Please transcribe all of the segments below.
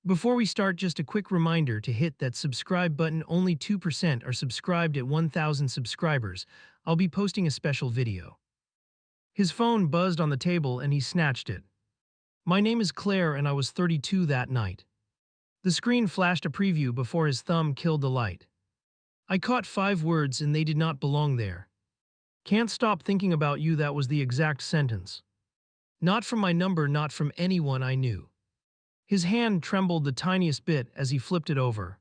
Before we start, just a quick reminder to hit that subscribe button. Only 2% are subscribed at 1,000 subscribers. I'll be posting a special video. His phone buzzed on the table and he snatched it. My name is Claire and I was 32 that night. The screen flashed a preview before his thumb killed the light. I caught 5 words and they did not belong there. Can't stop thinking about you, that was the exact sentence. Not from my number, not from anyone I knew. His hand trembled the tiniest bit as he flipped it over.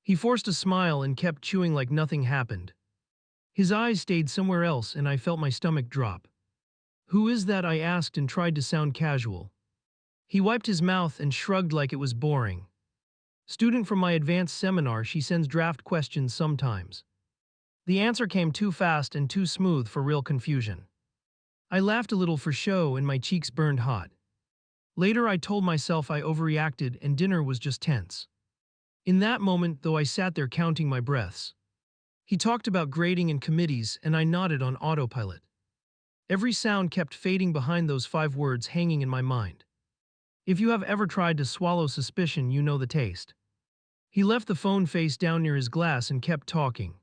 He forced a smile and kept chewing like nothing happened. His eyes stayed somewhere else and I felt my stomach drop. "Who is that?" I asked and tried to sound casual. He wiped his mouth and shrugged like it was boring. "Student from my advanced seminar, she sends draft questions sometimes." The answer came too fast and too smooth for real confusion. I laughed a little for show and my cheeks burned hot. Later I told myself I overreacted and dinner was just tense. In that moment, though, I sat there counting my breaths. He talked about grading and committees and I nodded on autopilot. Every sound kept fading behind those 5 words hanging in my mind. If you have ever tried to swallow suspicion, you know the taste. He left the phone face down near his glass and kept talking.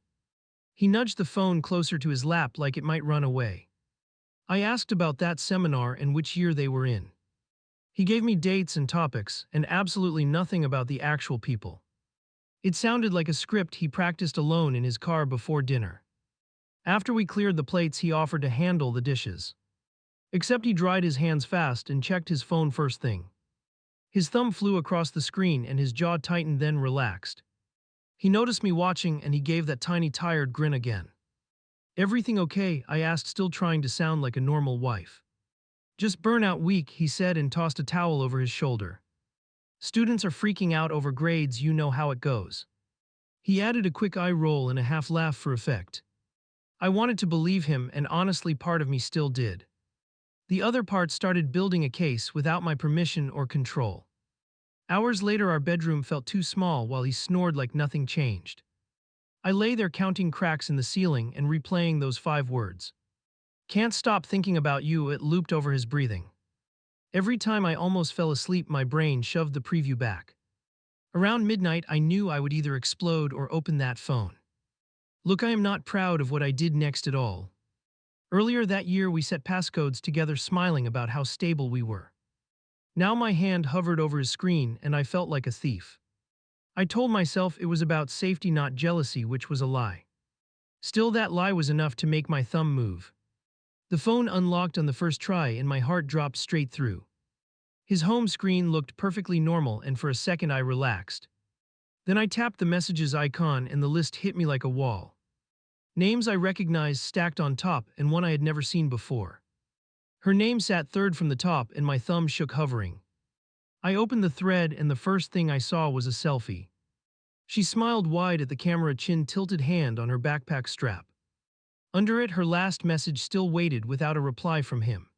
He nudged the phone closer to his lap like it might run away. I asked about that seminar and which year they were in. He gave me dates and topics, and absolutely nothing about the actual people. It sounded like a script he practiced alone in his car before dinner. After we cleared the plates, he offered to handle the dishes. Except he dried his hands fast and checked his phone first thing. His thumb flew across the screen and his jaw tightened, then relaxed. He noticed me watching and he gave that tiny tired grin again. "Everything okay?" I asked, still trying to sound like a normal wife. "Just burnout week," he said and tossed a towel over his shoulder. "Students are freaking out over grades, you know how it goes." He added a quick eye roll and a half laugh for effect. I wanted to believe him, and honestly part of me still did. The other part started building a case without my permission or control. Hours later our bedroom felt too small while he snored like nothing changed. I lay there counting cracks in the ceiling and replaying those 5 words. "Can't stop thinking about you," it looped over his breathing. Every time I almost fell asleep, my brain shoved the preview back. Around midnight I knew I would either explode or open that phone. Look, I am not proud of what I did next at all. Earlier that year we set passcodes together, smiling about how stable we were. Now my hand hovered over his screen and I felt like a thief. I told myself it was about safety, not jealousy, which was a lie. Still, that lie was enough to make my thumb move. The phone unlocked on the first try and my heart dropped straight through. His home screen looked perfectly normal and for a second I relaxed. Then I tapped the messages icon and the list hit me like a wall. Names I recognized stacked on top and one I had never seen before. Her name sat third from the top and my thumb shook, hovering. I opened the thread and the first thing I saw was a selfie. She smiled wide at the camera, chin tilted, hand on her backpack strap. Under it, her last message still waited without a reply from him.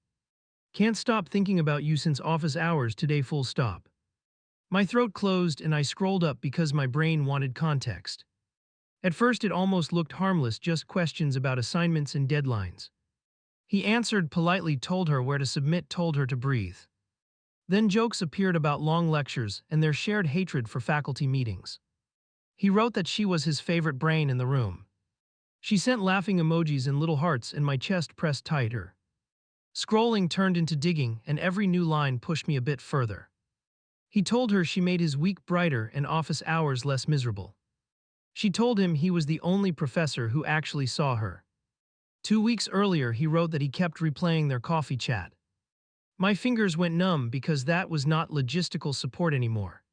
"Can't stop thinking about you since office hours today, full stop." My throat closed and I scrolled up because my brain wanted context. At first it almost looked harmless, just questions about assignments and deadlines. He answered politely, told her where to submit, told her to breathe. Then jokes appeared about long lectures and their shared hatred for faculty meetings. He wrote that she was his favorite brain in the room. She sent laughing emojis and little hearts and my chest pressed tighter. Scrolling turned into digging and every new line pushed me a bit further. He told her she made his week brighter and office hours less miserable. She told him he was the only professor who actually saw her. 2 weeks earlier he wrote that he kept replaying their coffee chat. My fingers went numb because that was not logistical support anymore.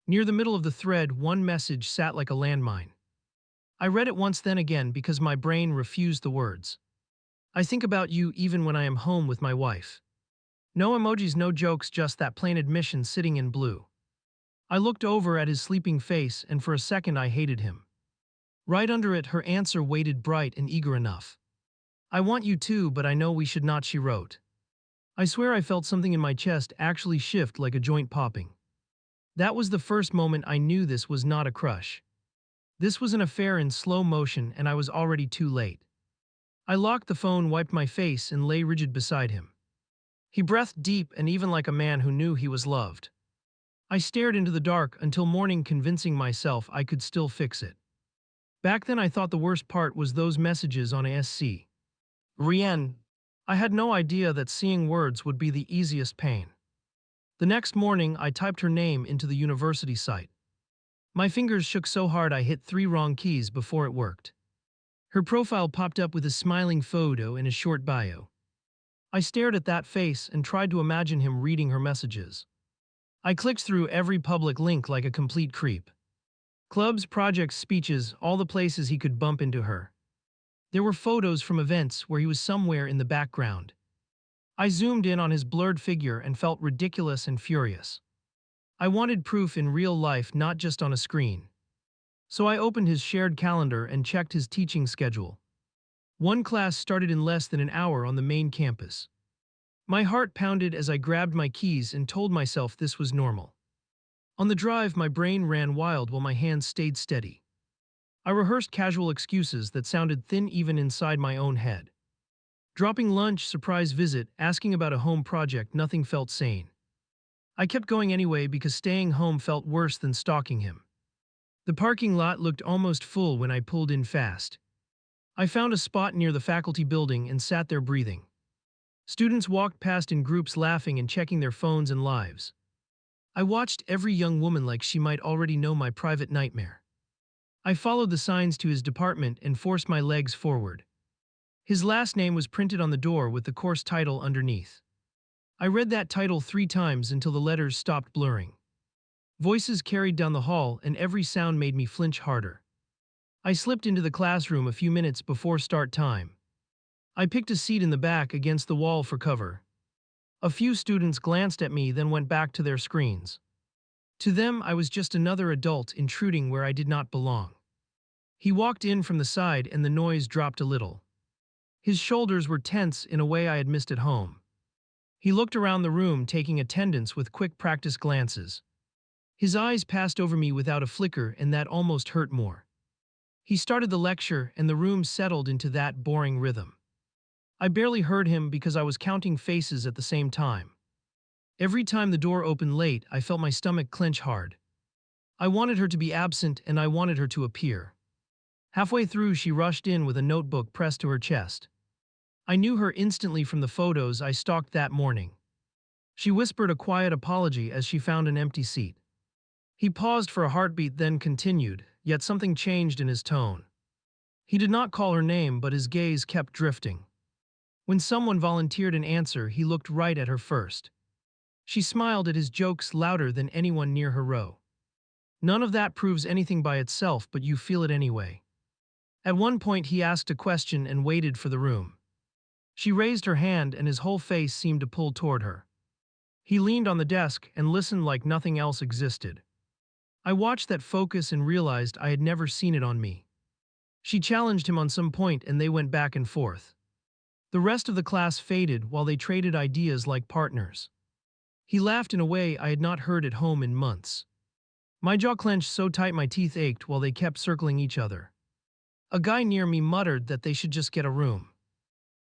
Near the middle of the thread, one message sat like a landmine. I read it once, then again, because my brain refused the words. "I think about you even when I am home with my wife." No emojis, no jokes, just that plain admission sitting in blue. I looked over at his sleeping face and for a second I hated him. Right under it, her answer waited, bright and eager enough. "I want you too, but I know we should not," she wrote. I swear I felt something in my chest actually shift, like a joint popping. That was the first moment I knew this was not a crush. This was an affair in slow motion and I was already too late. I locked the phone, wiped my face, and lay rigid beside him. He breathed deep and even, like a man who knew he was loved. I stared into the dark until morning, convincing myself I could still fix it. Back then I thought the worst part was those messages on ASC. Rien. I had no idea that seeing words would be the easiest pain. The next morning I typed her name into the university site. My fingers shook so hard I hit 3 wrong keys before it worked. Her profile popped up with a smiling photo and a short bio. I stared at that face and tried to imagine him reading her messages. I clicked through every public link like a complete creep. Clubs, projects, speeches, all the places he could bump into her. There were photos from events where he was somewhere in the background. I zoomed in on his blurred figure and felt ridiculous and furious. I wanted proof in real life, not just on a screen. So I opened his shared calendar and checked his teaching schedule. One class started in less than an hour on the main campus. My heart pounded as I grabbed my keys and told myself this was normal. On the drive, my brain ran wild while my hands stayed steady. I rehearsed casual excuses that sounded thin even inside my own head. Dropping lunch, surprise visit, asking about a home project, nothing felt sane. I kept going anyway because staying home felt worse than stalking him. The parking lot looked almost full when I pulled in fast. I found a spot near the faculty building and sat there breathing. Students walked past in groups laughing and checking their phones and lives. I watched every young woman like she might already know my private nightmare. I followed the signs to his department and forced my legs forward. His last name was printed on the door with the course title underneath. I read that title 3 times until the letters stopped blurring. Voices carried down the hall and every sound made me flinch harder. I slipped into the classroom a few minutes before start time. I picked a seat in the back against the wall for cover. A few students glanced at me, then went back to their screens. To them, I was just another adult intruding where I did not belong. He walked in from the side and the noise dropped a little. His shoulders were tense in a way I had missed at home. He looked around the room, taking attendance with quick practice glances. His eyes passed over me without a flicker, and that almost hurt more. He started the lecture, and the room settled into that boring rhythm. I barely heard him because I was counting faces at the same time. Every time the door opened late, I felt my stomach clench hard. I wanted her to be absent, and I wanted her to appear. Halfway through, she rushed in with a notebook pressed to her chest. I knew her instantly from the photos I stalked that morning. She whispered a quiet apology as she found an empty seat. He paused for a heartbeat, then continued, yet something changed in his tone. He did not call her name, but his gaze kept drifting. When someone volunteered an answer, he looked right at her first. She smiled at his jokes louder than anyone near her row. None of that proves anything by itself, but you feel it anyway. At one point, he asked a question and waited for the room. She raised her hand and his whole face seemed to pull toward her. He leaned on the desk and listened like nothing else existed. I watched that focus and realized I had never seen it on me. She challenged him on some point and they went back and forth. The rest of the class faded while they traded ideas like partners. He laughed in a way I had not heard at home in months. My jaw clenched so tight my teeth ached while they kept circling each other. A guy near me muttered that they should just get a room.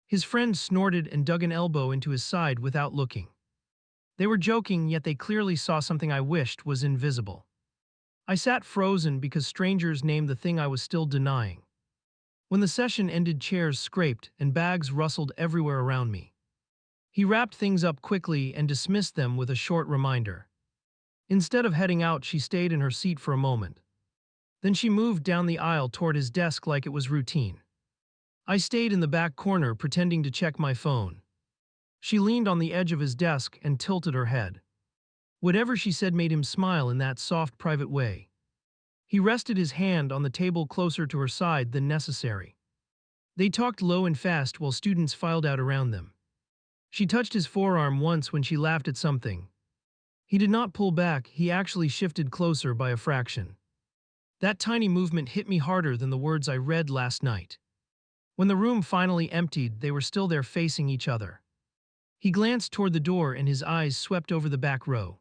His friend snorted and dug an elbow into his side without looking. They were joking, yet they clearly saw something I wished was invisible. I sat frozen because strangers named the thing I was still denying. When the session ended, chairs scraped and bags rustled everywhere around me. He wrapped things up quickly and dismissed them with a short reminder. Instead of heading out, she stayed in her seat for a moment. Then she moved down the aisle toward his desk like it was routine. I stayed in the back corner pretending to check my phone. She leaned on the edge of his desk and tilted her head. Whatever she said made him smile in that soft, private way. He rested his hand on the table closer to her side than necessary. They talked low and fast while students filed out around them. She touched his forearm once when she laughed at something. He did not pull back, he actually shifted closer by a fraction. That tiny movement hit me harder than the words I read last night. When the room finally emptied, they were still there facing each other. He glanced toward the door and his eyes swept over the back row.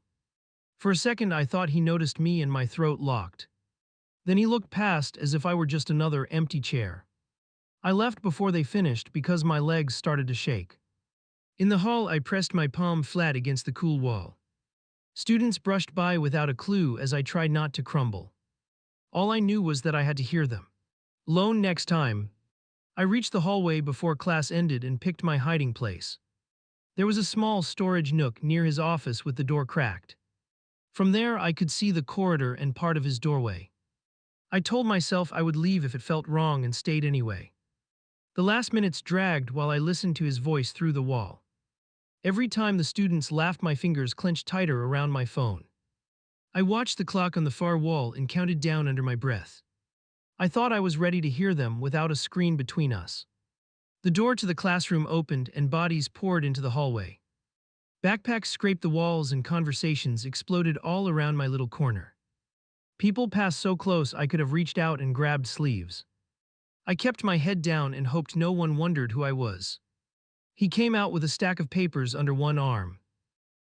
For a second I thought he noticed me and my throat locked. Then he looked past as if I were just another empty chair. I left before they finished because my legs started to shake. In the hall I pressed my palm flat against the cool wall. Students brushed by without a clue as I tried not to crumble. All I knew was that I had to hear them. Lone next time. I reached the hallway before class ended and picked my hiding place. There was a small storage nook near his office with the door cracked. From there, I could see the corridor and part of his doorway. I told myself I would leave if it felt wrong and stayed anyway. The last minutes dragged while I listened to his voice through the wall. Every time the students laughed, my fingers clenched tighter around my phone. I watched the clock on the far wall and counted down under my breath. I thought I was ready to hear them without a screen between us. The door to the classroom opened and bodies poured into the hallway. Backpacks scraped the walls and conversations exploded all around my little corner. People passed so close I could have reached out and grabbed sleeves. I kept my head down and hoped no one wondered who I was. He came out with a stack of papers under one arm.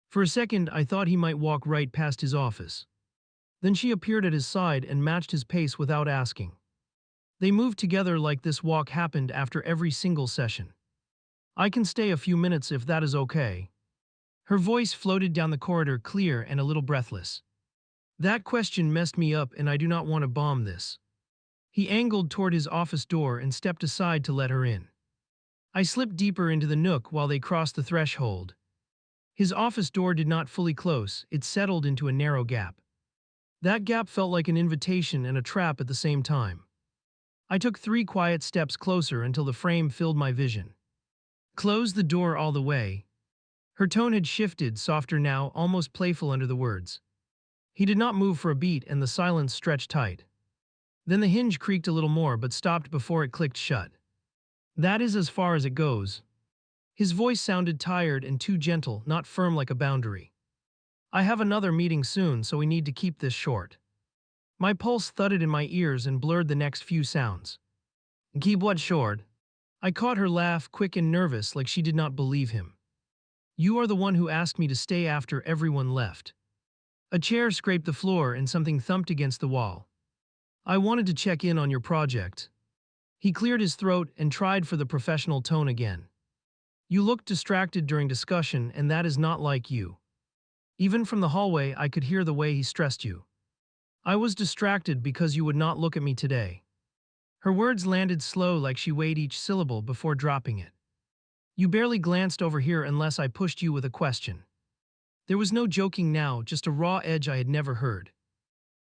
For a second, I thought he might walk right past his office. Then she appeared at his side and matched his pace without asking. They moved together like this walk happened after every single session. I can stay a few minutes if that is okay. Her voice floated down the corridor, clear and a little breathless. That question messed me up and I do not want to bomb this. He angled toward his office door and stepped aside to let her in. I slipped deeper into the nook while they crossed the threshold. His office door did not fully close, it settled into a narrow gap. That gap felt like an invitation and a trap at the same time. I took 3 quiet steps closer until the frame filled my vision. Close the door all the way. Her tone had shifted, softer now, almost playful under the words. He did not move for a beat and the silence stretched tight. Then the hinge creaked a little more but stopped before it clicked shut. That is as far as it goes. His voice sounded tired and too gentle, not firm like a boundary. I have another meeting soon, so we need to keep this short. My pulse thudded in my ears and blurred the next few sounds. Keep what short? I caught her laugh, quick and nervous, like she did not believe him. You are the one who asked me to stay after everyone left. A chair scraped the floor and something thumped against the wall. I wanted to check in on your project. He cleared his throat and tried for the professional tone again. You looked distracted during discussion, and that is not like you. Even from the hallway, I could hear the way he stressed you. I was distracted because you would not look at me today. Her words landed slow, like she weighed each syllable before dropping it. You barely glanced over here unless I pushed you with a question. There was no joking now, just a raw edge I had never heard.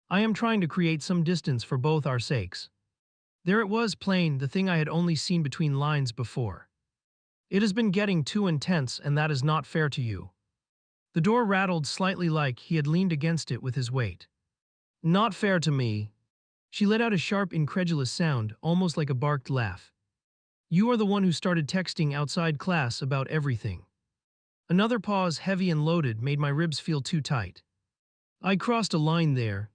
I am trying to create some distance for both our sakes. There it was, plain, the thing I had only seen between lines before. It has been getting too intense, and that is not fair to you. The door rattled slightly, like he had leaned against it with his weight. Not fair to me. She let out a sharp, incredulous sound, almost like a barked laugh. You are the one who started texting outside class about everything. Another pause, heavy and loaded, made my ribs feel too tight. I crossed a line there.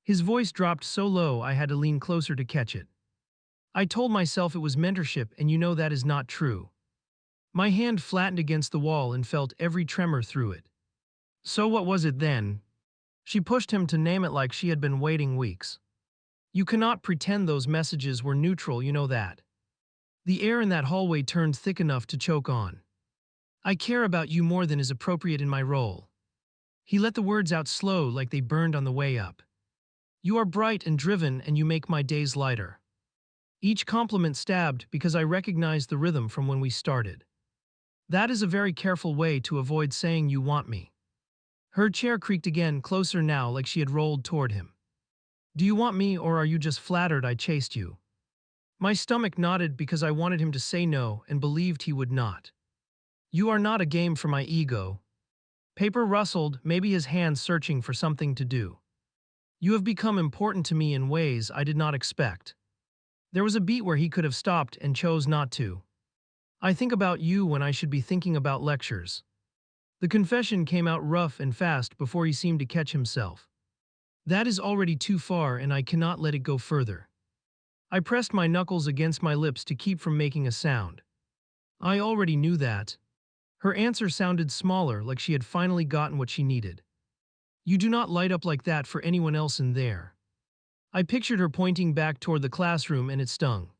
His voice dropped so low I had to lean closer to catch it. I told myself it was mentorship, and you know that is not true. My hand flattened against the wall and felt every tremor through it. So what was it then? She pushed him to name it like she had been waiting weeks. You cannot pretend those messages were neutral, you know that. The air in that hallway turned thick enough to choke on. I care about you more than is appropriate in my role. He let the words out slow, like they burned on the way up. You are bright and driven, and you make my days lighter. Each compliment stabbed because I recognized the rhythm from when we started. That is a very careful way to avoid saying you want me. Her chair creaked again, closer now, like she had rolled toward him. Do you want me, or are you just flattered I chased you? My stomach knotted because I wanted him to say no and believed he would not. You are not a game for my ego. Paper rustled, maybe his hand searching for something to do. You have become important to me in ways I did not expect. There was a beat where he could have stopped and chose not to. I think about you when I should be thinking about lectures. The confession came out rough and fast before he seemed to catch himself. That is already too far, and I cannot let it go further. I pressed my knuckles against my lips to keep from making a sound. I already knew that. Her answer sounded smaller, like she had finally gotten what she needed. You do not light up like that for anyone else in there. I pictured her pointing back toward the classroom, and it stung.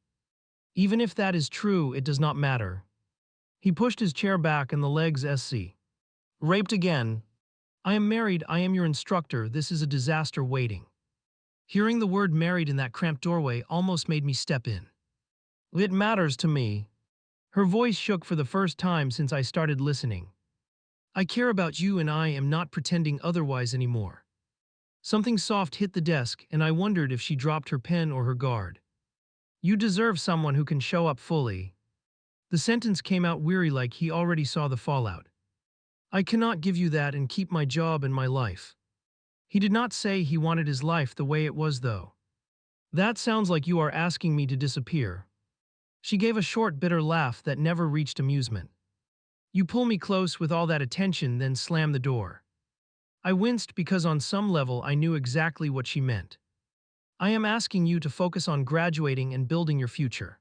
Even if that is true, it does not matter. He pushed his chair back and the legs SC. Raped again. I am married, I am your instructor, this is a disaster waiting. Hearing the word married in that cramped doorway almost made me step in. It matters to me. Her voice shook for the first time since I started listening. I care about you and I am not pretending otherwise anymore. Something soft hit the desk and I wondered if she dropped her pen or her guard. You deserve someone who can show up fully. The sentence came out weary like he already saw the fallout. I cannot give you that and keep my job and my life. He did not say he wanted his life the way it was though. That sounds like you are asking me to disappear. She gave a short bitter laugh that never reached amusement. You pull me close with all that attention then slam the door. I winced because on some level I knew exactly what she meant. I am asking you to focus on graduating and building your future.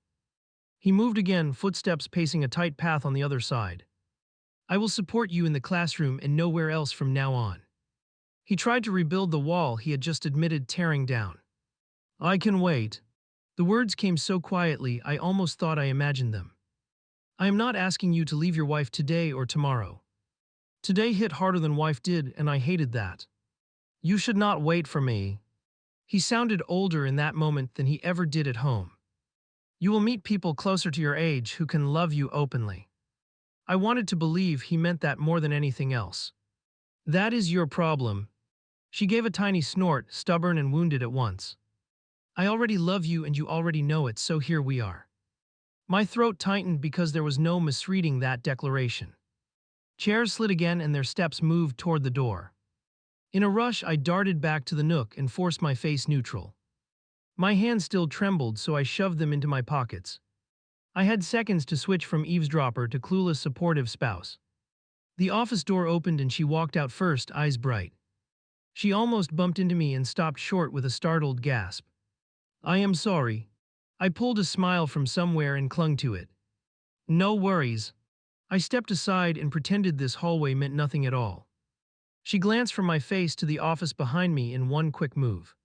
He moved again, footsteps pacing a tight path on the other side. I will support you in the classroom and nowhere else from now on. He tried to rebuild the wall he had just admitted tearing down. I can wait. The words came so quietly I almost thought I imagined them. I am not asking you to leave your wife today or tomorrow. Today hit harder than wife did and I hated that. You should not wait for me. He sounded older in that moment than he ever did at home. You will meet people closer to your age who can love you openly. I wanted to believe he meant that more than anything else. That is your problem. She gave a tiny snort, stubborn and wounded at once. I already love you and you already know it, so here we are. My throat tightened because there was no misreading that declaration. Chairs slid again and their steps moved toward the door. In a rush, I darted back to the nook and forced my face neutral. My hands still trembled, so I shoved them into my pockets. I had seconds to switch from eavesdropper to clueless supportive spouse. The office door opened and she walked out first, eyes bright. She almost bumped into me and stopped short with a startled gasp. I am sorry. I pulled a smile from somewhere and clung to it. No worries. I stepped aside and pretended this hallway meant nothing at all. She glanced from my face to the office behind me in one quick move.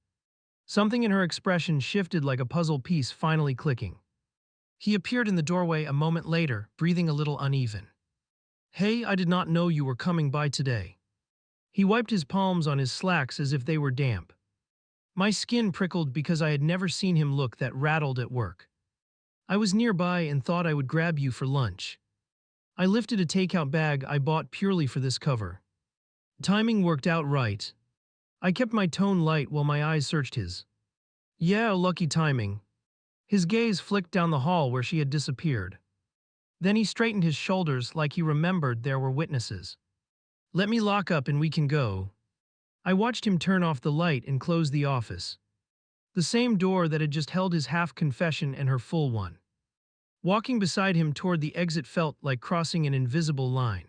Something in her expression shifted like a puzzle piece finally clicking. He appeared in the doorway a moment later, breathing a little uneven. Hey, I did not know you were coming by today. He wiped his palms on his slacks as if they were damp. My skin prickled because I had never seen him look that rattled at work. I was nearby and thought I would grab you for lunch. I lifted a takeout bag I bought purely for this cover. Timing worked out right. I kept my tone light while my eyes searched his. Yeah, lucky timing. His gaze flicked down the hall where she had disappeared. Then he straightened his shoulders like he remembered there were witnesses. Let me lock up and we can go. I watched him turn off the light and close the office. The same door that had just held his half-confession and her full one. Walking beside him toward the exit felt like crossing an invisible line.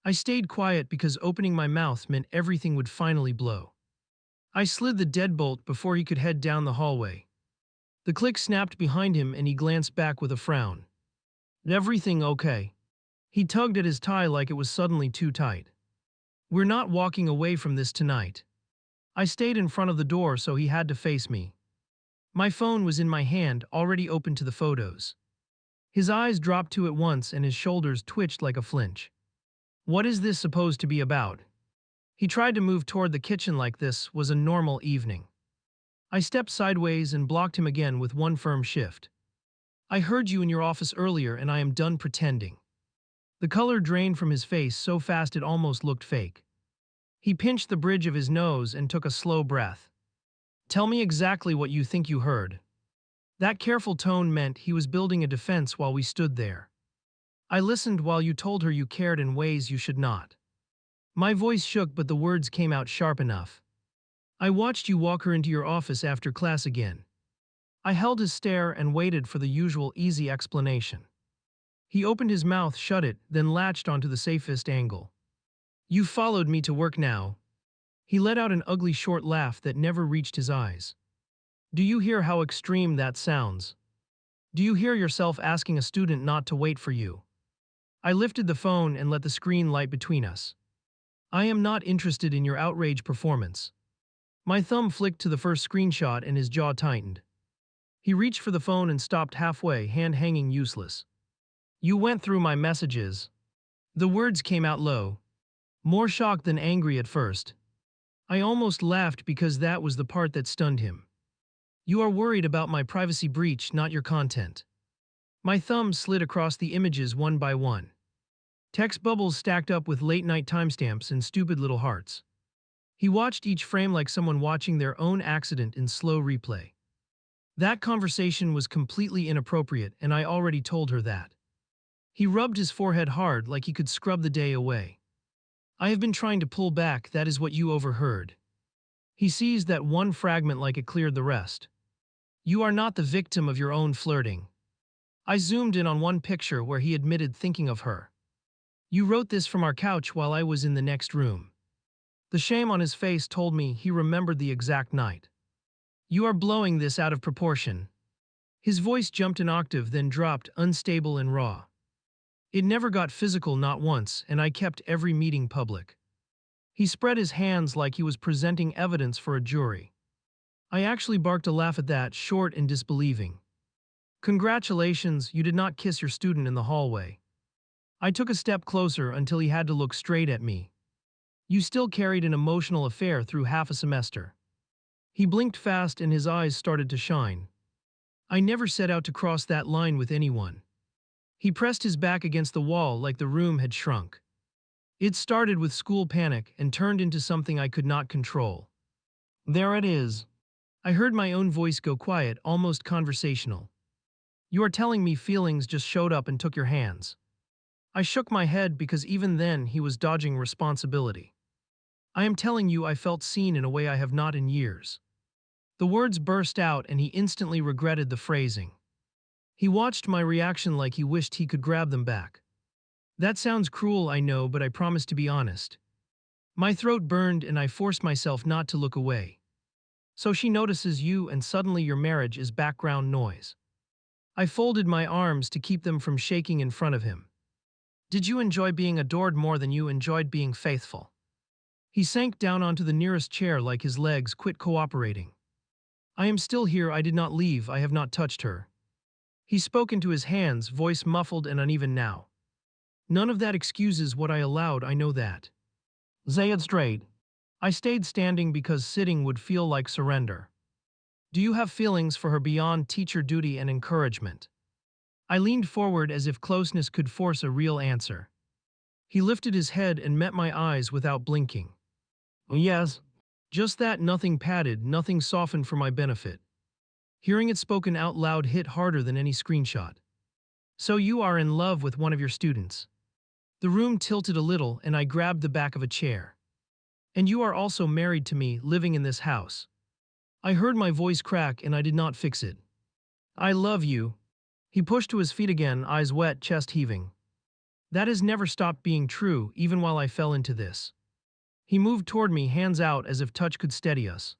I stayed quiet because opening my mouth meant everything would finally blow. I slid the deadbolt before he could head down the hallway. The click snapped behind him and he glanced back with a frown. Everything okay? He tugged at his tie like it was suddenly too tight. We're not walking away from this tonight. I stayed in front of the door so he had to face me. My phone was in my hand, already open to the photos. His eyes dropped to it once and his shoulders twitched like a flinch. What is this supposed to be about? He tried to move toward the kitchen like this was a normal evening. I stepped sideways and blocked him again with one firm shift. I heard you in your office earlier and I am done pretending. The color drained from his face so fast it almost looked fake. He pinched the bridge of his nose and took a slow breath. Tell me exactly what you think you heard. That careful tone meant he was building a defense while we stood there. I listened while you told her you cared in ways you should not. My voice shook but the words came out sharp enough. I watched you walk her into your office after class again. I held his stare and waited for the usual easy explanation. He opened his mouth, shut it, then latched onto the safest angle. You followed me to work now. He let out an ugly short laugh that never reached his eyes. Do you hear how extreme that sounds? Do you hear yourself asking a student not to wait for you? I lifted the phone and let the screen light between us. I am not interested in your outrage performance. My thumb flicked to the first screenshot and his jaw tightened. He reached for the phone and stopped halfway, hand hanging useless. You went through my messages. The words came out low. more shocked than angry at first. I almost laughed because that was the part that stunned him. You are worried about my privacy breach, not your content. My thumb slid across the images one by one. Text bubbles stacked up with late-night timestamps and stupid little hearts. He watched each frame like someone watching their own accident in slow replay. That conversation was completely inappropriate, and I already told her that. He rubbed his forehead hard like he could scrub the day away. I have been trying to pull back, that is what you overheard. He seized that one fragment like it cleared the rest. You are not the victim of your own flirting. I zoomed in on one picture where he admitted thinking of her. You wrote this from our couch while I was in the next room. The shame on his face told me he remembered the exact night. You are blowing this out of proportion. His voice jumped an octave, then dropped, unstable and raw. It never got physical, not once, and I kept every meeting public. He spread his hands like he was presenting evidence for a jury. I actually barked a laugh at that, short and disbelieving. Congratulations, you did not kiss your student in the hallway. I took a step closer until he had to look straight at me. You still carried an emotional affair through half a semester. He blinked fast and his eyes started to shine. I never set out to cross that line with anyone. He pressed his back against the wall like the room had shrunk. It started with school panic and turned into something I could not control. There it is. I heard my own voice go quiet, almost conversational. You are telling me feelings just showed up and took your hands. I shook my head because even then he was dodging responsibility. I am telling you I felt seen in a way I have not in years. The words burst out and he instantly regretted the phrasing. He watched my reaction like he wished he could grab them back. That sounds cruel, I know, but I promise to be honest. My throat burned and I forced myself not to look away. So she notices you and suddenly your marriage is background noise. I folded my arms to keep them from shaking in front of him. Did you enjoy being adored more than you enjoyed being faithful? He sank down onto the nearest chair like his legs quit cooperating. I am still here, I did not leave, I have not touched her. He spoke into his hands, voice muffled and uneven now. None of that excuses what I allowed, I know that. Say it straight. I stayed standing because sitting would feel like surrender. Do you have feelings for her beyond teacher duty and encouragement? I leaned forward as if closeness could force a real answer. He lifted his head and met my eyes without blinking. Yes. Just that, nothing padded, nothing softened for my benefit. Hearing it spoken out loud hit harder than any screenshot. So you are in love with one of your students. The room tilted a little and I grabbed the back of a chair. And you are also married to me, living in this house. I heard my voice crack and I did not fix it. I love you. He pushed to his feet again, eyes wet, chest heaving. That has never stopped being true, even while I fell into this. He moved toward me, hands out as if touch could steady us.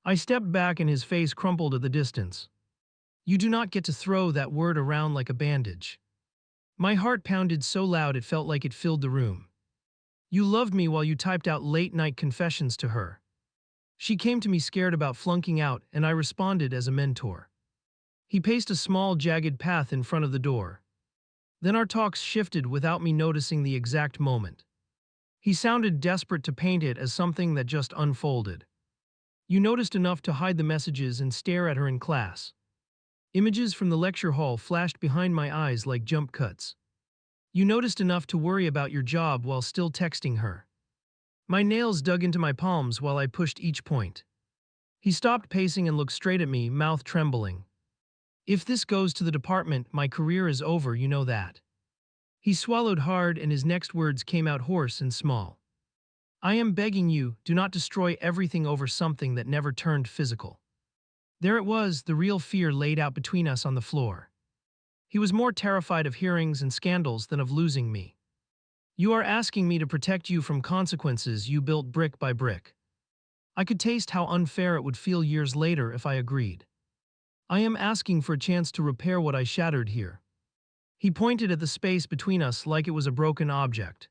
I stepped back and his face crumpled at the distance. You do not get to throw that word around like a bandage. My heart pounded so loud it felt like it filled the room. You loved me while you typed out late-night confessions to her. She came to me scared about flunking out, and I responded as a mentor. He paced a small, jagged path in front of the door. Then our talks shifted without me noticing the exact moment. He sounded desperate to paint it as something that just unfolded. You noticed enough to hide the messages and stare at her in class. Images from the lecture hall flashed behind my eyes like jump cuts. You noticed enough to worry about your job while still texting her. My nails dug into my palms while I pushed each point. He stopped pacing and looked straight at me, mouth trembling. If this goes to the department, my career is over, you know that. He swallowed hard and his next words came out hoarse and small. I am begging you, do not destroy everything over something that never turned physical. There it was, the real fear laid out between us on the floor. He was more terrified of hearings and scandals than of losing me. You are asking me to protect you from consequences you built brick by brick. I could taste how unfair it would feel years later if I agreed. I am asking for a chance to repair what I shattered here. He pointed at the space between us like it was a broken object.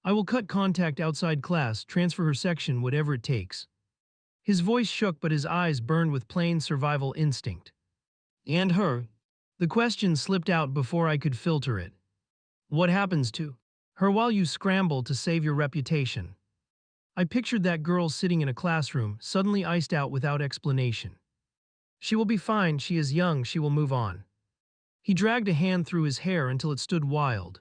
I will cut contact outside class, transfer her section, whatever it takes. His voice shook but his eyes burned with plain survival instinct. And her? The question slipped out before I could filter it. What happens to? her while you scramble to save your reputation. I pictured that girl sitting in a classroom, suddenly iced out without explanation. She will be fine, she is young, she will move on. He dragged a hand through his hair until it stood wild.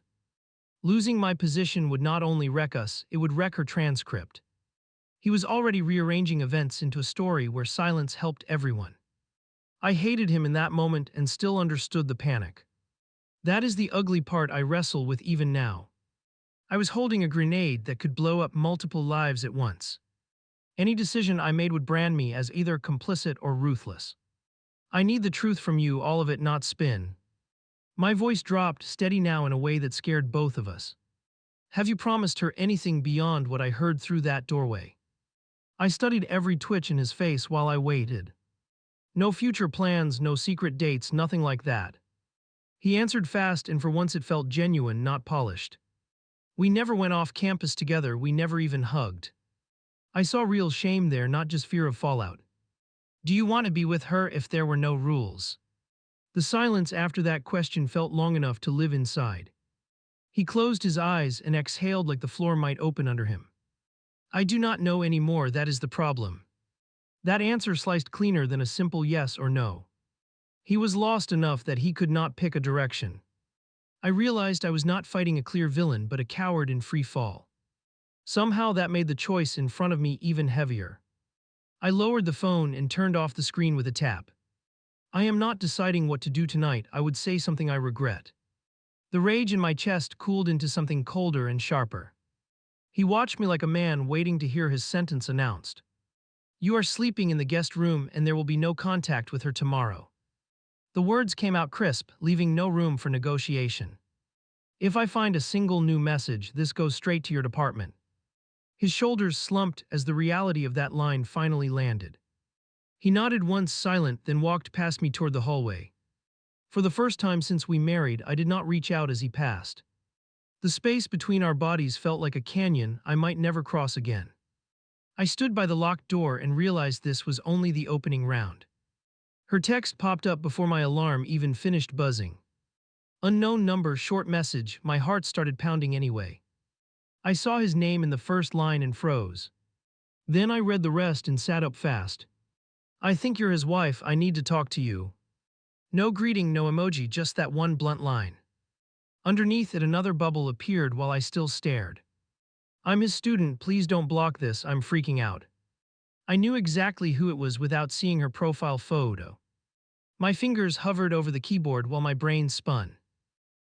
Losing my position would not only wreck us, it would wreck her transcript. He was already rearranging events into a story where silence helped everyone. I hated him in that moment and still understood the panic. That is the ugly part I wrestle with even now. I was holding a grenade that could blow up multiple lives at once. Any decision I made would brand me as either complicit or ruthless. I need the truth from you, all of it, not spin. My voice dropped, steady now in a way that scared both of us. Have you promised her anything beyond what I heard through that doorway? I studied every twitch in his face while I waited. No future plans, no secret dates, nothing like that. He answered fast, and for once it felt genuine, not polished. We never went off campus together, we never even hugged. I saw real shame there, not just fear of fallout. Do you want to be with her if there were no rules? The silence after that question felt long enough to live inside. He closed his eyes and exhaled like the floor might open under him. I do not know anymore, that is the problem. That answer sliced cleaner than a simple yes or no. He was lost enough that he could not pick a direction. I realized I was not fighting a clear villain but a coward in free fall. Somehow that made the choice in front of me even heavier. I lowered the phone and turned off the screen with a tap. I am not deciding what to do tonight, I would say something I regret. The rage in my chest cooled into something colder and sharper. He watched me like a man waiting to hear his sentence announced. You are sleeping in the guest room and there will be no contact with her tomorrow. The words came out crisp, leaving no room for negotiation. If I find a single new message, this goes straight to your department. His shoulders slumped as the reality of that line finally landed. He nodded once, silent, then walked past me toward the hallway. For the first time since we married, I did not reach out as he passed. The space between our bodies felt like a canyon I might never cross again. I stood by the locked door and realized this was only the opening round. Her text popped up before my alarm even finished buzzing. Unknown number, short message, my heart started pounding anyway. I saw his name in the first line and froze. Then I read the rest and sat up fast. I think you're his wife, I need to talk to you. No greeting, no emoji, just that one blunt line. Underneath it another bubble appeared while I still stared. I'm his student, please don't block this, I'm freaking out. I knew exactly who it was without seeing her profile photo. My fingers hovered over the keyboard while my brain spun.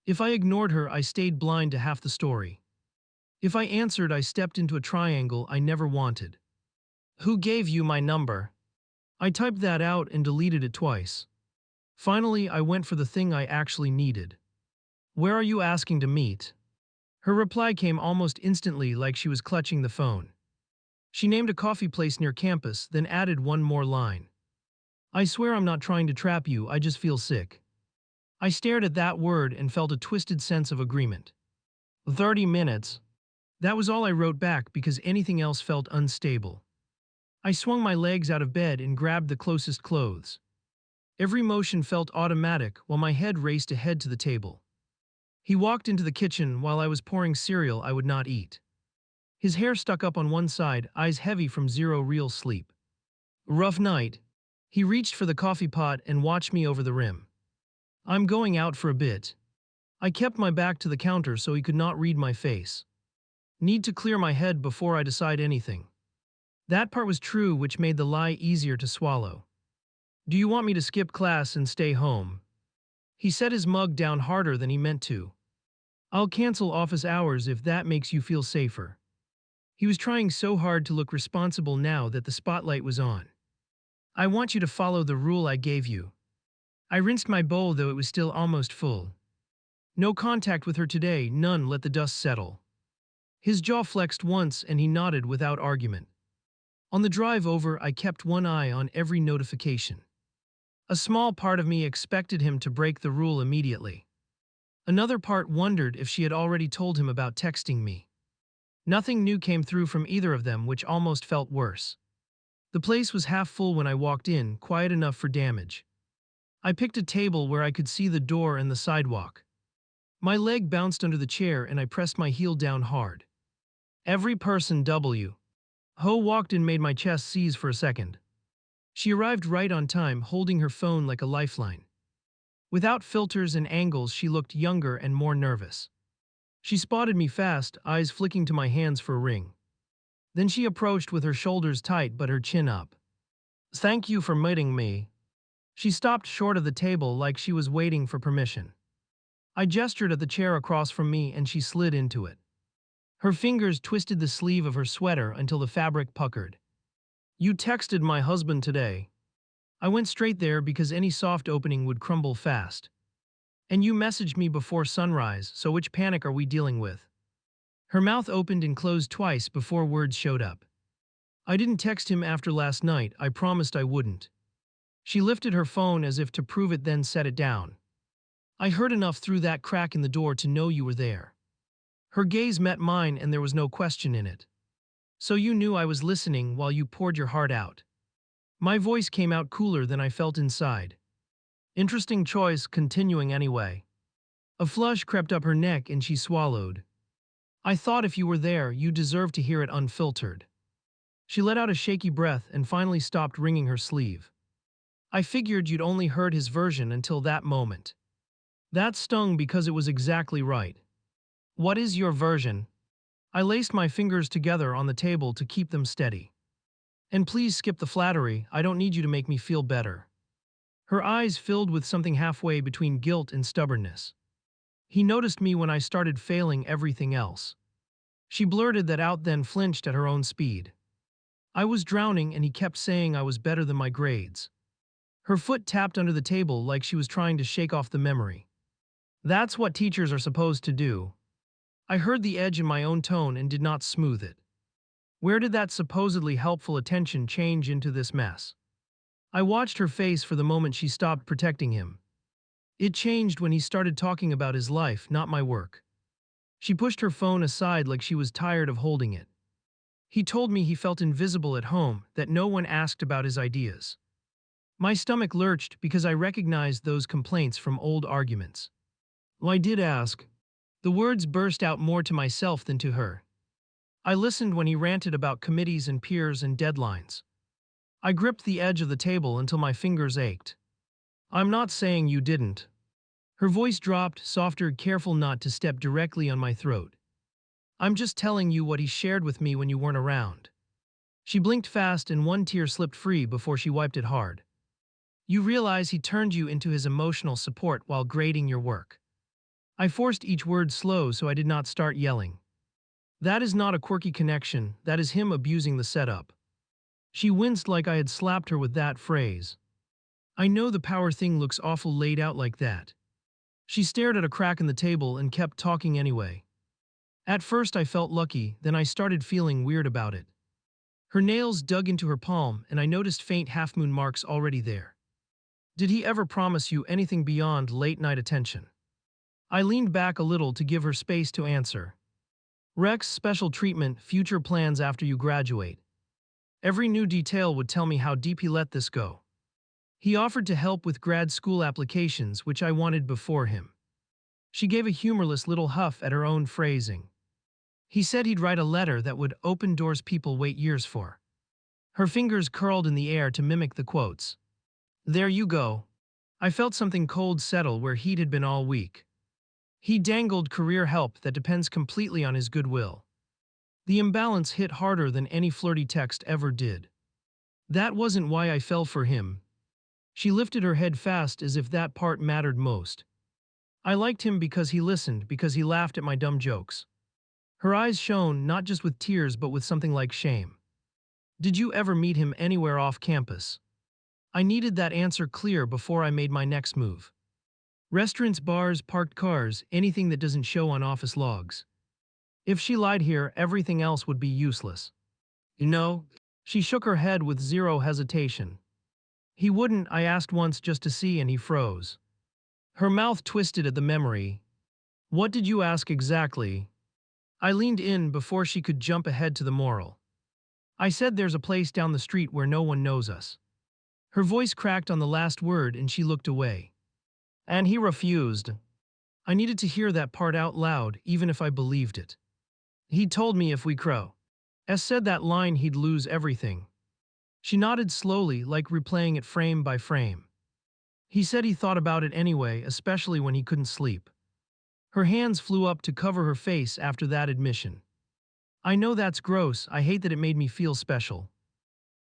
If I ignored her, I stayed blind to half the story. If I answered, I stepped into a triangle I never wanted. Who gave you my number? I typed that out and deleted it twice. Finally, I went for the thing I actually needed. Where are you asking to meet? Her reply came almost instantly, like she was clutching the phone. She named a coffee place near campus, then added one more line. I swear I'm not trying to trap you, I just feel sick. I stared at that word and felt a twisted sense of agreement. 30 minutes. That was all I wrote back because anything else felt unstable. I swung my legs out of bed and grabbed the closest clothes. Every motion felt automatic while my head raced ahead to the table. He walked into the kitchen while I was pouring cereal I would not eat. His hair stuck up on one side, eyes heavy from zero real sleep. Rough night. He reached for the coffee pot and watched me over the rim. I'm going out for a bit. I kept my back to the counter so he could not read my face. Need to clear my head before I decide anything. That part was true, which made the lie easier to swallow. Do you want me to skip class and stay home? He set his mug down harder than he meant to. I'll cancel office hours if that makes you feel safer. He was trying so hard to look responsible now that the spotlight was on. I want you to follow the rule I gave you. I rinsed my bowl though it was still almost full. No contact with her today, none, let the dust settle. His jaw flexed once and he nodded without argument. On the drive over, I kept one eye on every notification. A small part of me expected him to break the rule immediately. Another part wondered if she had already told him about texting me. Nothing new came through from either of them, which almost felt worse. The place was half full when I walked in, quiet enough for damage. I picked a table where I could see the door and the sidewalk. My leg bounced under the chair and I pressed my heel down hard. Every person W. Ho walked in made my chest seize for a second. She arrived right on time, holding her phone like a lifeline. Without filters and angles, she looked younger and more nervous. She spotted me fast, eyes flicking to my hands for a ring. Then she approached with her shoulders tight but her chin up. Thank you for meeting me. She stopped short of the table like she was waiting for permission. I gestured at the chair across from me and she slid into it. Her fingers twisted the sleeve of her sweater until the fabric puckered. You texted my husband today. I went straight there because any soft opening would crumble fast. And you messaged me before sunrise, so which panic are we dealing with? Her mouth opened and closed twice before words showed up. I didn't text him after last night, I promised I wouldn't. She lifted her phone as if to prove it, then set it down. I heard enough through that crack in the door to know you were there. Her gaze met mine and there was no question in it. So you knew I was listening while you poured your heart out. My voice came out cooler than I felt inside. Interesting choice, continuing anyway. A flush crept up her neck and she swallowed. I thought if you were there, you deserved to hear it unfiltered. She let out a shaky breath and finally stopped wringing her sleeve. I figured you'd only heard his version until that moment. That stung because it was exactly right. What is your version? I laced my fingers together on the table to keep them steady. And please skip the flattery, I don't need you to make me feel better. Her eyes filled with something halfway between guilt and stubbornness. He noticed me when I started failing everything else. She blurted that out, then flinched at her own speed. I was drowning and he kept saying I was better than my grades. Her foot tapped under the table like she was trying to shake off the memory. That's what teachers are supposed to do. I heard the edge in my own tone and did not smooth it. Where did that supposedly helpful attention change into this mess? I watched her face for the moment she stopped protecting him. It changed when he started talking about his life, not my work. She pushed her phone aside like she was tired of holding it. He told me he felt invisible at home, that no one asked about his ideas. My stomach lurched because I recognized those complaints from old arguments. Well, I did ask. The words burst out more to myself than to her. I listened when he ranted about committees and peers and deadlines. I gripped the edge of the table until my fingers ached. I'm not saying you didn't. Her voice dropped, softer, careful not to step directly on my throat. I'm just telling you what he shared with me when you weren't around. She blinked fast and one tear slipped free before she wiped it hard. You realize he turned you into his emotional support while grading your work. I forced each word slow so I did not start yelling. That is not a quirky connection, that is him abusing the setup. She winced like I had slapped her with that phrase. I know the power thing looks awful laid out like that. She stared at a crack in the table and kept talking anyway. At first I felt lucky, then I started feeling weird about it. Her nails dug into her palm and I noticed faint half-moon marks already there. Did he ever promise you anything beyond late-night attention? I leaned back a little to give her space to answer. Rex, special treatment, future plans after you graduate. Every new detail would tell me how deep he let this go. He offered to help with grad school applications, which I wanted before him. She gave a humorless little huff at her own phrasing. He said he'd write a letter that would open doors people wait years for. Her fingers curled in the air to mimic the quotes. There you go. I felt something cold settle where heat had been all week. He dangled career help that depends completely on his goodwill. The imbalance hit harder than any flirty text ever did. That wasn't why I fell for him. She lifted her head fast as if that part mattered most. I liked him because he listened, because he laughed at my dumb jokes. Her eyes shone not just with tears but with something like shame. Did you ever meet him anywhere off campus? I needed that answer clear before I made my next move. Restaurants, bars, parked cars, anything that doesn't show on office logs. If she lied here, everything else would be useless. You know? She shook her head with zero hesitation. He wouldn't, I asked once just to see, and he froze. Her mouth twisted at the memory. What did you ask exactly? I leaned in before she could jump ahead to the moral. I said there's a place down the street where no one knows us. Her voice cracked on the last word and she looked away. And he refused. I needed to hear that part out loud, even if I believed it. He told me if we crow. S said that line he'd lose everything. She nodded slowly, like replaying it frame by frame. He said he thought about it anyway, especially when he couldn't sleep. Her hands flew up to cover her face after that admission. I know that's gross, I hate that it made me feel special.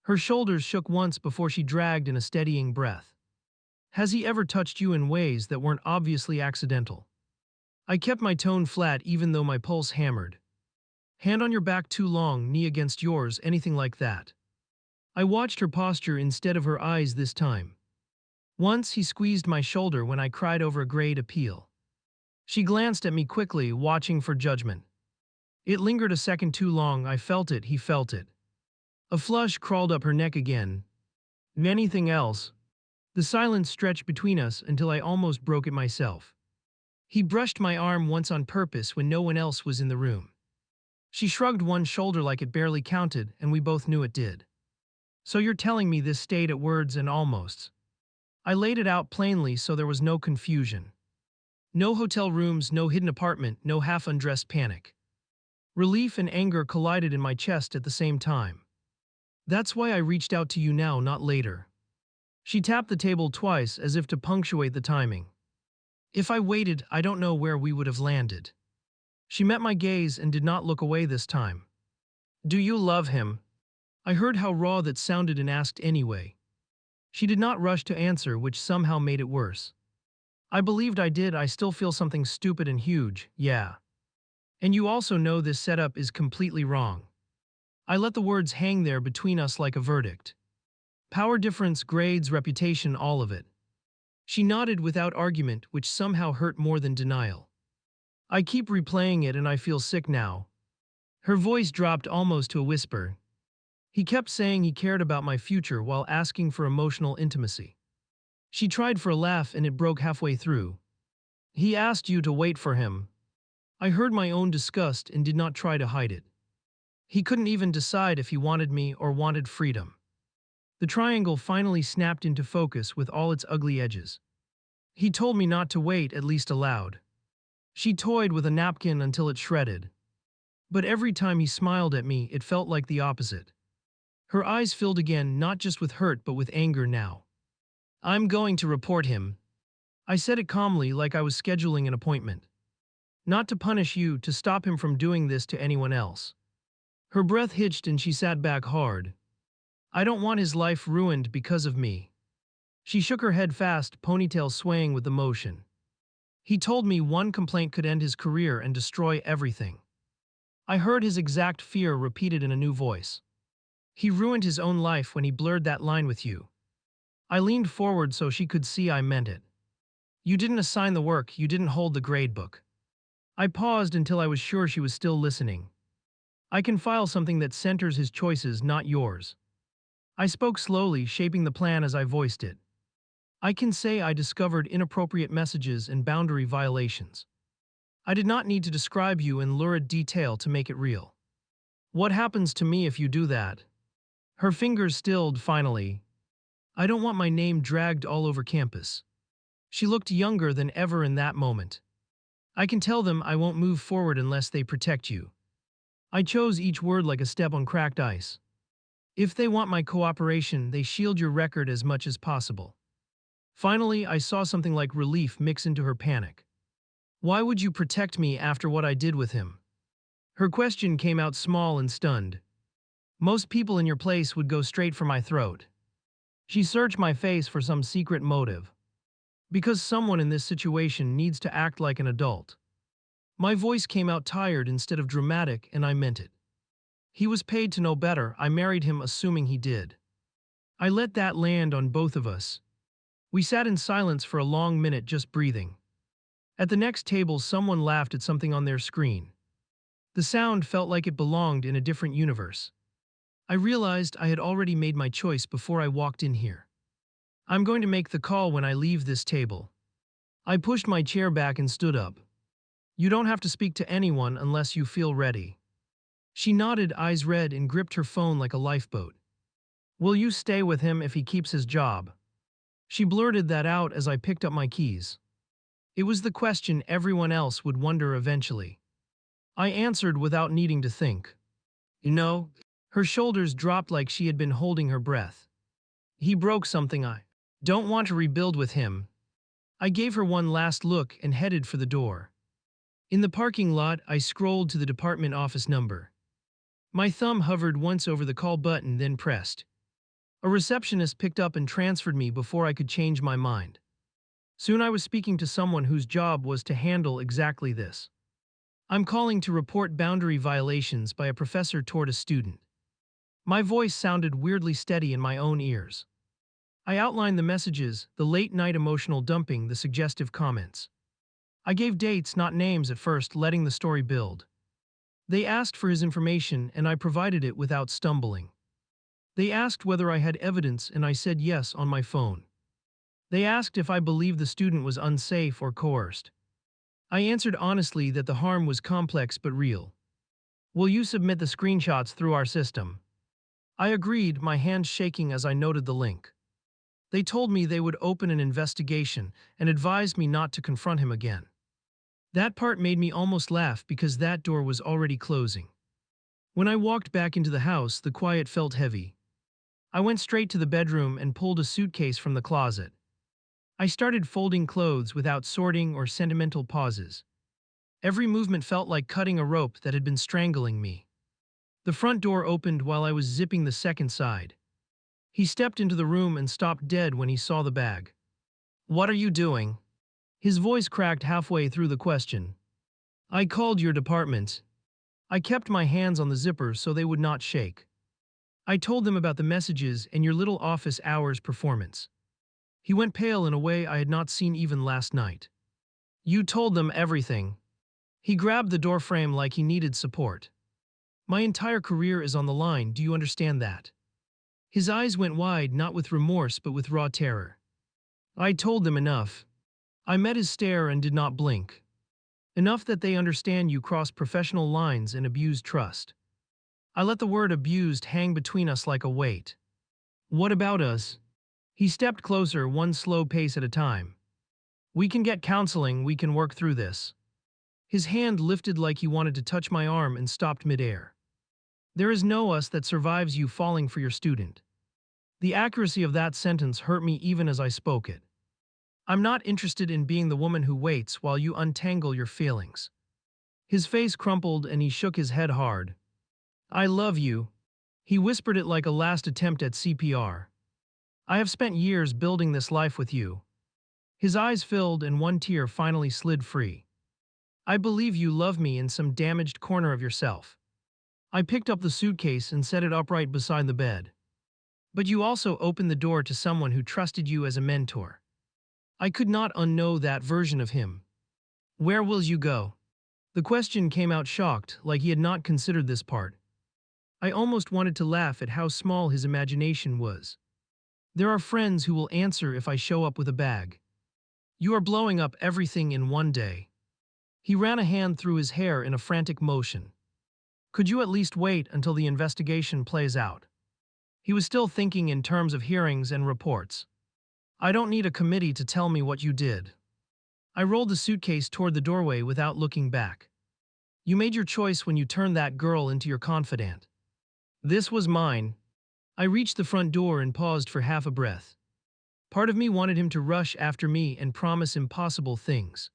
Her shoulders shook once before she dragged in a steadying breath. Has he ever touched you in ways that weren't obviously accidental? I kept my tone flat even though my pulse hammered. Hand on your back too long, knee against yours, anything like that. I watched her posture instead of her eyes this time. Once he squeezed my shoulder when I cried over a grade appeal. She glanced at me quickly, watching for judgment. It lingered a second too long, I felt it, he felt it. A flush crawled up her neck again. Anything else? The silence stretched between us until I almost broke it myself. He brushed my arm once on purpose when no one else was in the room. She shrugged one shoulder like it barely counted, and we both knew it did. So you're telling me this stayed at words and almosts. I laid it out plainly so there was no confusion. No hotel rooms, no hidden apartment, no half-undressed panic. Relief and anger collided in my chest at the same time. That's why I reached out to you now, not later. She tapped the table twice as if to punctuate the timing. If I waited, I don't know where we would have landed. She met my gaze and did not look away this time. Do you love him? I heard how raw that sounded and asked anyway. She did not rush to answer, which somehow made it worse. I believed I did. I still feel something stupid and huge, yeah. And you also know this setup is completely wrong. I let the words hang there between us like a verdict. Power difference, grades, reputation, all of it. She nodded without argument, which somehow hurt more than denial. I keep replaying it and I feel sick now. Her voice dropped almost to a whisper. He kept saying he cared about my future while asking for emotional intimacy. She tried for a laugh and it broke halfway through. He asked you to wait for him. I heard my own disgust and did not try to hide it. He couldn't even decide if he wanted me or wanted freedom. The triangle finally snapped into focus with all its ugly edges. He told me not to wait, at least aloud. She toyed with a napkin until it shredded. But every time he smiled at me, it felt like the opposite. Her eyes filled again, not just with hurt but with anger now. I'm going to report him. I said it calmly, like I was scheduling an appointment. Not to punish you, to stop him from doing this to anyone else. Her breath hitched and she sat back hard. I don't want his life ruined because of me. She shook her head fast, ponytail swaying with the motion. He told me one complaint could end his career and destroy everything. I heard his exact fear repeated in a new voice. He ruined his own life when he blurred that line with you. I leaned forward so she could see I meant it. You didn't assign the work, you didn't hold the grade book. I paused until I was sure she was still listening. I can file something that centers his choices, not yours. I spoke slowly, shaping the plan as I voiced it. I can say I discovered inappropriate messages and boundary violations. I did not need to describe you in lurid detail to make it real. What happens to me if you do that? Her fingers stilled finally. I don't want my name dragged all over campus. She looked younger than ever in that moment. I can tell them I won't move forward unless they protect you. I chose each word like a step on cracked ice. If they want my cooperation, they shield your record as much as possible. Finally, I saw something like relief mix into her panic. Why would you protect me after what I did with him? Her question came out small and stunned. Most people in your place would go straight for my throat. She searched my face for some secret motive. Because someone in this situation needs to act like an adult. My voice came out tired instead of dramatic, and I meant it. He was paid to know better. I married him assuming he did. I let that land on both of us. We sat in silence for a long minute, just breathing. At the next table, someone laughed at something on their screen. The sound felt like it belonged in a different universe. I realized I had already made my choice before I walked in here. I'm going to make the call when I leave this table. I pushed my chair back and stood up. You don't have to speak to anyone unless you feel ready. She nodded, eyes red, and gripped her phone like a lifeboat. Will you stay with him if he keeps his job? She blurted that out as I picked up my keys. It was the question everyone else would wonder eventually. I answered without needing to think. You know, her shoulders dropped like she had been holding her breath. He broke something. I don't want to rebuild with him. I gave her one last look and headed for the door. In the parking lot, I scrolled to the department office number. My thumb hovered once over the call button, then pressed. A receptionist picked up and transferred me before I could change my mind. Soon I was speaking to someone whose job was to handle exactly this. I'm calling to report boundary violations by a professor toward a student. My voice sounded weirdly steady in my own ears. I outlined the messages, the late-night emotional dumping, the suggestive comments. I gave dates, not names at first, letting the story build. They asked for his information, and I provided it without stumbling. They asked whether I had evidence, and I said yes on my phone. They asked if I believed the student was unsafe or coerced. I answered honestly that the harm was complex but real. Will you submit the screenshots through our system? I agreed, my hands shaking as I noted the link. They told me they would open an investigation and advised me not to confront him again. That part made me almost laugh because that door was already closing. When I walked back into the house, the quiet felt heavy. I went straight to the bedroom and pulled a suitcase from the closet. I started folding clothes without sorting or sentimental pauses. Every movement felt like cutting a rope that had been strangling me. The front door opened while I was zipping the second side. He stepped into the room and stopped dead when he saw the bag. What are you doing? His voice cracked halfway through the question. I called your department. I kept my hands on the zipper so they would not shake. I told them about the messages and your little office hours performance. He went pale in a way I had not seen even last night. You told them everything. He grabbed the doorframe like he needed support. My entire career is on the line, do you understand that? His eyes went wide, not with remorse but with raw terror. I told them enough. I met his stare and did not blink. Enough that they understand you crossed professional lines and abused trust. I let the word abused hang between us like a weight. What about us? He stepped closer, one slow pace at a time. We can get counseling, we can work through this. His hand lifted like he wanted to touch my arm and stopped midair. There is no us that survives you falling for your student. The accuracy of that sentence hurt me even as I spoke it. I'm not interested in being the woman who waits while you untangle your feelings. His face crumpled and he shook his head hard. I love you. He whispered it like a last attempt at CPR. I have spent years building this life with you. His eyes filled and one tear finally slid free. I believe you love me in some damaged corner of yourself. I picked up the suitcase and set it upright beside the bed. But you also opened the door to someone who trusted you as a mentor. I could not unknow that version of him. Where will you go? The question came out shocked, like he had not considered this part. I almost wanted to laugh at how small his imagination was. There are friends who will answer if I show up with a bag. You are blowing up everything in one day. He ran a hand through his hair in a frantic motion. Could you at least wait until the investigation plays out? He was still thinking in terms of hearings and reports. I don't need a committee to tell me what you did. I rolled the suitcase toward the doorway without looking back. You made your choice when you turned that girl into your confidant. This was mine. I reached the front door and paused for half a breath. Part of me wanted him to rush after me and promise impossible things.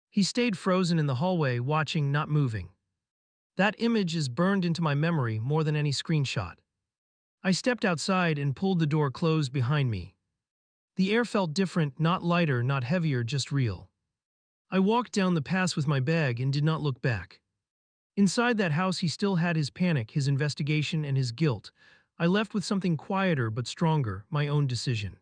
He stayed frozen in the hallway, watching, not moving. That image is burned into my memory more than any screenshot. I stepped outside and pulled the door closed behind me. The air felt different, not lighter, not heavier, just real. I walked down the path with my bag and did not look back. Inside that house he still had his panic, his investigation, and his guilt. I left with something quieter but stronger, my own decision.